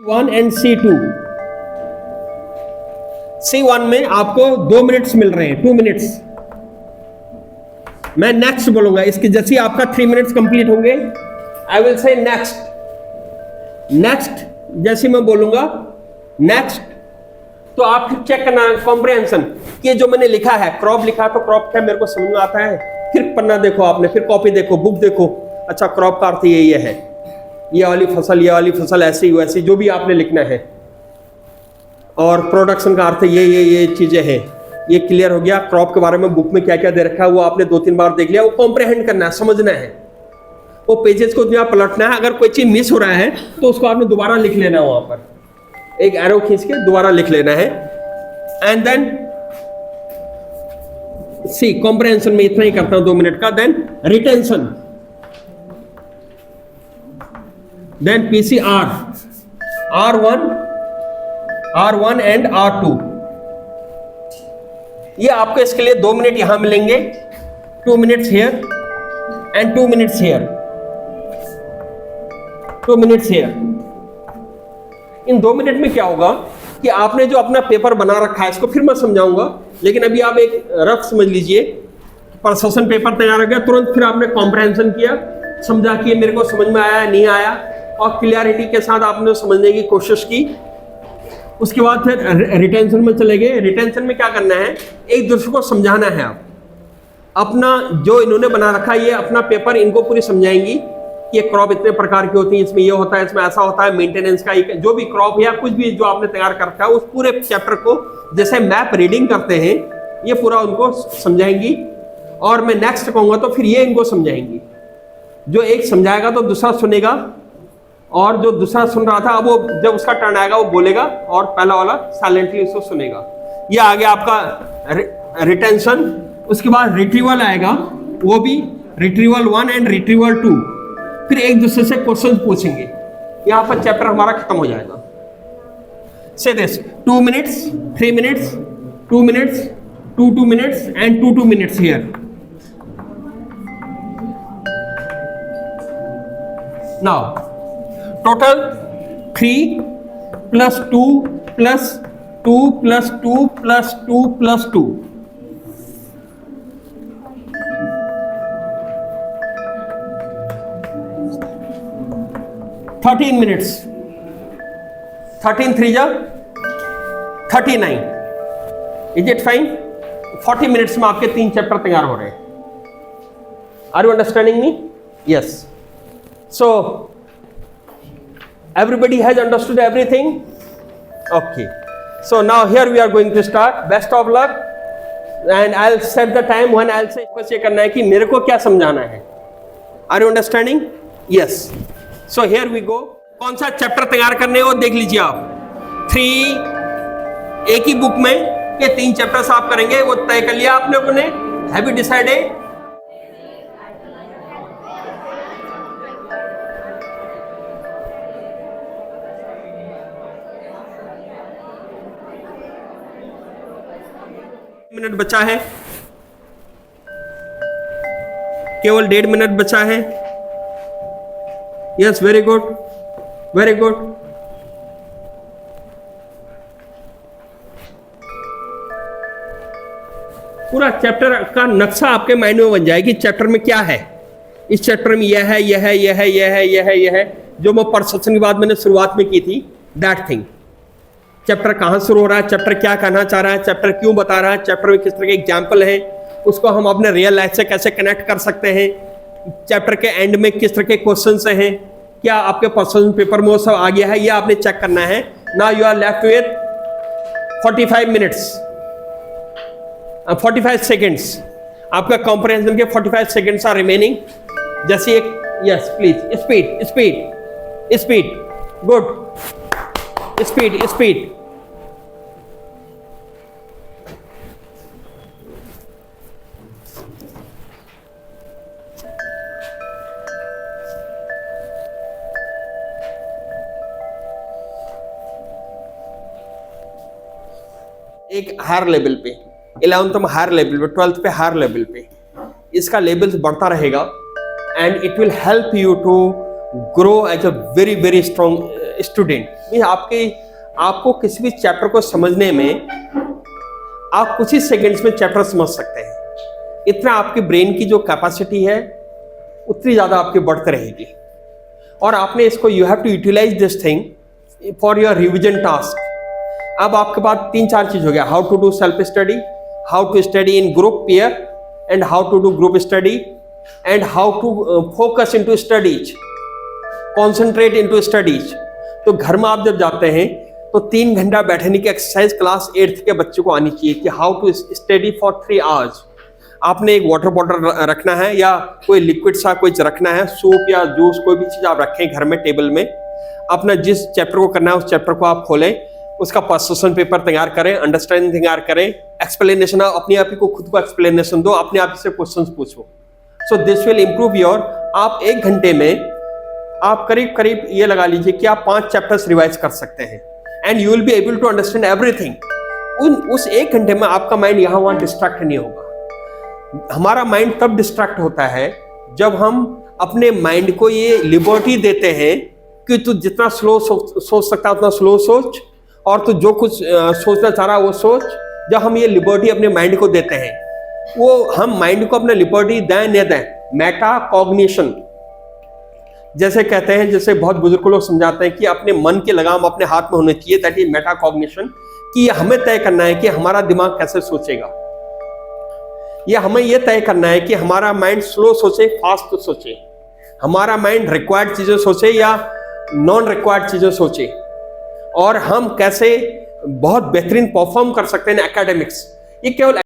C1 and C2। C1 में आपको 2 minutes मिल रहे हैं, 2 मिनट्स। मैं नेक्स्ट बोलूंगा, इसके जैसे आपका 3 मिनट्स कंप्लीट होंगे, I will say next. Next जैसे मैं बोलूंगा नेक्स्ट, तो आप फिर चेक करना कॉम्प्रिहेंशन, ये जो मैंने लिखा है, क्रॉप लिखा है तो क्रॉप क्या मेरे को समझ में आता है। फिर पन्ना देखो आपने, फिर कॉपी देखो, बुक देखो, अच्छा क्रॉप का अर्थ ये है, ये वाली फसल ऐसी वैसी जो भी आपने लिखना है, और प्रोडक्शन का अर्थ ये चीजें हैं। ये क्लियर हो गया। क्रॉप के बारे में बुक में क्या क्या दे रखा है वो आपने 2-3 बार देख लिया, वो कॉम्प्रिहेंड करना है, समझना है, वो पेजेस को यहाँ पलटना है। अगर कोई चीज मिस हो रहा है तो उसको आपने दोबारा लिख लेना है, वहां पर एक एरो खींच के दोबारा लिख लेना है। एंड देन सी कॉम्प्रिहेंशन में इतना ही करता हूं 2 मिनट का। Then retention, then PCR, R1 and R2। ये आपको इसके लिए 2 मिनट यहां मिलेंगे, 2 minutes here and 2 minutes here, 2 minutes here. In 2 minute में क्या होगा कि आपने जो अपना पेपर बना रखा है, इसको फिर मैं समझाऊंगा, लेकिन अभी आप एक रफ समझ लीजिए। परसेप्शन पेपर तैयार हो गया, तुरंत फिर आपने कॉम्प्रिहेंशन किया, समझा कि मेरे को समझ में आया नहीं आया, और क्लियरिटी के साथ आपने समझने की कोशिश की। उसके बाद फिर रिटेंशन में चले गए। रिटेंशन में क्या करना है, एक दूसरे को समझाना है। आप अपना जो इन्होंने बना रखा है, ये अपना पेपर इनको पूरी समझाएंगी कि ये क्रॉप इतने प्रकार की होती है, इसमें ये होता है, इसमें ऐसा होता है, मेंटेनेंस का जो भी क्रॉप या कुछ भी जो आपने तैयार कर रखा है, उस पूरे चैप्टर को जैसे मैप रीडिंग करते हैं, ये पूरा उनको समझाएंगी। और मैं नेक्स्ट कहूँगा तो फिर ये इनको समझाएंगी। जो एक समझाएगा तो दूसरा सुनेगा, और जो दूसरा सुन रहा था अब वो जब उसका टर्न आएगा वो बोलेगा, और पहला वाला साइलेंटली उसको सुनेगा। ये आ गया आपका रिटेंशन। उसके बाद रिट्रीवल आएगा, वो भी रिट्रीवल 1 एंड रिट्रीवल 2। फिर एक दूसरे से क्वेश्चन पूछेंगे, यहां पर चैप्टर हमारा खत्म हो जाएगा। से this 2 minutes, 3 minutes, 2 minutes, 2 minutes and 2 minutes here. Now total 3 + 2 + 2 + 2 + 2 + 2, 13 minutes. 13 3 जा 39। Is it fine? 40 मिनट्स में आपके 3 चैप्टर तैयार हो रहे हैं। Are you understanding me? Yes. So everybody has understood everything? Okay, so now here we are going to start. Best of luck, and I'll set the time when I'll say बस ये करना है कि मेरे को क्या समझाना है। Are you understanding? Yes. So here we go. कौन सा चैप्टर तैयार करने हैं वो देख लीजिए आप। 3 एक ही बुक में ये 3 चैप्टर्स आप करेंगे, वो तय कर लिया आप लोगों ने? Have you decided? मिनट बचा है, केवल 1.5 मिनट बचा है। Yes, very good, very good. पूरा चैप्टर का नक्शा आपके माइंड में बन जाए कि चैप्टर में क्या है। इस चैप्टर में यह है, यह है, यह है, यह है, यह है, यह है, जो मैं परसेप्शन की बात मैंने शुरुआत में की थी, दैट थिंग। चैप्टर कहाँ शुरू हो रहा है, चैप्टर क्या कहना चाह रहा है, चैप्टर क्यों बता रहा है, चैप्टर में किस तरह के एग्जाम्पल है, उसको हम अपने रियल लाइफ से कैसे कनेक्ट कर सकते हैं, चैप्टर के एंड में किस तरह के क्वेश्चंस हैं, क्या आपके पर्सन पेपर में वो सब आ गया है, ये आपने चेक करना है। Now you are left with 45 minutes, 45 seconds. आपका कॉम्प्रिहेंशन के 45 सेकेंड्स आर रिमेनिंग। जैसे एक, yes please, speed speed speed, good, speed speed. एक हायर लेवल पे, 11th में हायर लेवल पे, 12th पे हायर लेवल पे, इसका लेवल बढ़ता रहेगा, and it will help you to grow as a very very strong student, आपको किसी भी चैप्टर को समझने में आप कुछ ही सेकंड्स में चैप्टर समझ सकते हैं। इतना आपकी ब्रेन की जो कैपेसिटी है उतनी ज़्यादा आपकी बढ़ती रहेगी। और आपने इसको, you have to utilize this thing for your revision task. अब आपके पास 3-4 चीज हो गया, how to do self study, how to study in group pair, and how to do group study, and how to focus into studies, concentrate into studies. तो घर में आप जब जाते हैं तो 3 घंटा बैठने की एक्सरसाइज क्लास 8th के बच्चे को आनी चाहिए कि how to study for 3 hours. आपने एक वाटर बॉटल रखना है या कोई लिक्विड सा कुछ रखना है, सूप या जूस, कोई भी चीज़ आप रखें घर में टेबल में। अपना जिस चैप्टर को करना है उस चैप्टर को आप खोलें, उसका क्वेश्चन पेपर तैयार करें, अंडरस्टैंडिंग तैयार करें, एक्सप्लेनेशन अपने आप ही को खुद को एक्सप्लेनेशन दो, अपने आप से क्वेश्चंस पूछो। So this will improve your, आप 1 घंटे में आप करीब करीब ये लगा लीजिए कि आप 5 चैप्टर्स रिवाइज कर सकते हैं, and you will be able to understand everything. उस 1 घंटे में आपका माइंड यहाँ वहाँ डिस्ट्रैक्ट नहीं होगा। हमारा माइंड तब डिस्ट्रैक्ट होता है जब हम अपने माइंड को ये लिबर्टी देते हैं कि तू जितना स्लो सोच सकता है उतना स्लो सोच, और तू जो कुछ सोचना चाह रहा है वो सोच। जब हम ये लिबर्टी अपने माइंड को देते हैं, वो हम माइंड को अपने लिबर्टी दें न दें, मेटा कॉग्निशन जैसे कहते हैं, जैसे बहुत बुजुर्ग लोग समझाते हैं कि अपने मन की लगाम अपने हाथ में होनी चाहिए, दैट इज मेटा कॉग्निशन, कि हमें तय करना है कि हमारा दिमाग कैसे सोचेगा। या हमें यह तय करना है कि हमारा माइंड स्लो सोचे, फास्ट सोचे, हमारा माइंड रिक्वायर्ड चीजें सोचे या नॉन रिक्वायर्ड चीजें सोचे, और हम कैसे बहुत बेहतरीन परफॉर्म कर सकते हैं एकेडमिक्स। ये केवल